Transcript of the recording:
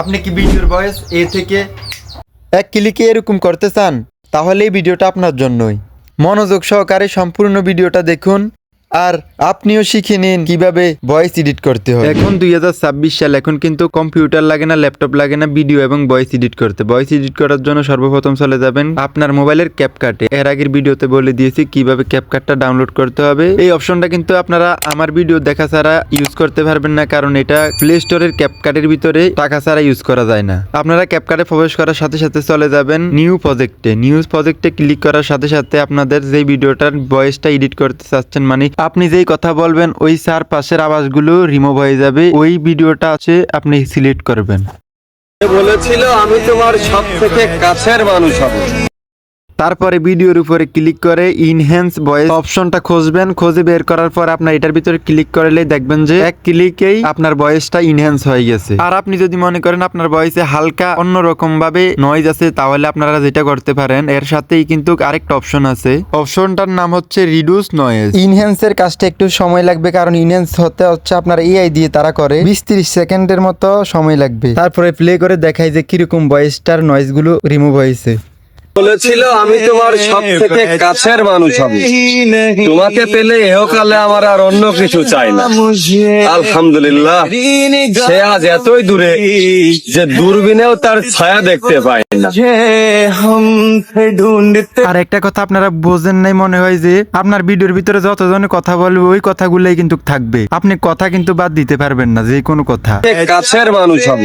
আপনি কি ভিডিওর ভয়েস এ থেকে এক ক্লিকে এরকম করতে চান, তাহলে এই ভিডিওটা আপনার জন্যই। মনোযোগ সহকারে সম্পূর্ণ ভিডিওটা দেখুন আর আপনিও শিখে নিন কিভাবে ভয়েস এডিট করতে হয়। এখন 2026 সাল, এখন কিন্তু কম্পিউটার লাগে না, ল্যাপটপ লাগে না ভিডিও এবং ভয়েস এডিট করতে। ভয়েস এডিট করার জন্য সর্বপ্রথম চলে যাবেন আপনার মোবাইলের ক্যাপকাটে। এর আগের ভিডিওতে বলে দিয়েছি কিভাবে ক্যাপকাটটা ডাউনলোড করতে হবে। এই অপশনটা কিন্তু আপনারা আমার ভিডিও দেখা ছাড়া ইউজ করতে পারবেন না, কারণ এটা প্লে স্টোরের ক্যাপকাটের ভিতরে টাকা ছাড়া ইউজ করা যায় না। আপনারা ক্যাপকাটে প্রবেশ করার সাথে সাথে চলে যাবেন নিউ প্রজেক্টে। নিউ প্রজেক্টে ক্লিক করার সাথে সাথে আপনাদের যে ভিডিওটার ভয়েসটা এডিট করতে চাচ্ছেন, মানে আপনি যেই কথা বলবেন ওই চারপাশের আওয়াজগুলো রিমুভ হয়ে যাবে। ওই ভিডিওটা আছে আপনি সিলেক্ট করবেন। বলেছিল আমি তোমার সব থেকে কাছের মানুষ হব। তারপরে ভিডিওর উপরে ক্লিক করে ইনহ্যান্স ভয়েস অপশনটা খুঁজবেন। খুঁজে বের করার পর আপনার এটার ভিতরে ক্লিক করলে দেখবেন যে এক ক্লিকেই আপনার ভয়েসটা ইনহ্যান্স হয়ে গেছে। আর আপনি যদি মনে করেন আপনার ভয়েসে হালকা অন্যরকম ভাবে নয়েজ আছে, তাহলে আপনারা যেটা করতে পারেন, এর সাথেই কিন্তু আরেকটা অপশন আছে। অপশনটার নাম হচ্ছে রিডিউস নয়েজ। ইনহ্যান্সের কাজটা একটু সময় লাগবে, কারণ ইনহ্যান্স হচ্ছে আপনার এআই দিয়ে তারা করে। 20-30 সেকেন্ডের মতো সময় লাগবে। তারপরে প্লে করে দেখাই যে কিরকম ভয়েসটার নয়েজগুলো রিমুভ হয়েছে। বলেছিল আমি তোমার সব থেকে কাছের মানুষ হব। তোমাকে পেলে এহকালে আমার আর অন্য কিছু চাই না। আলহামদুলিল্লাহ, সে আজ এতই দূরে যে দূরবীনেও তার ছায়া দেখতে পায় না। আর একটা কথা আপনারা বোঝেন নাই মনে হয়, যে আপনার ভিডিওর ভিতরে যতজনে কথা বলবে ওই কথাগুলোই কিন্তু থাকবে। আপনি কথা কিন্তু বাদ দিতে পারবেন না, যে কোনো কথা। কাছের মানুষ হব।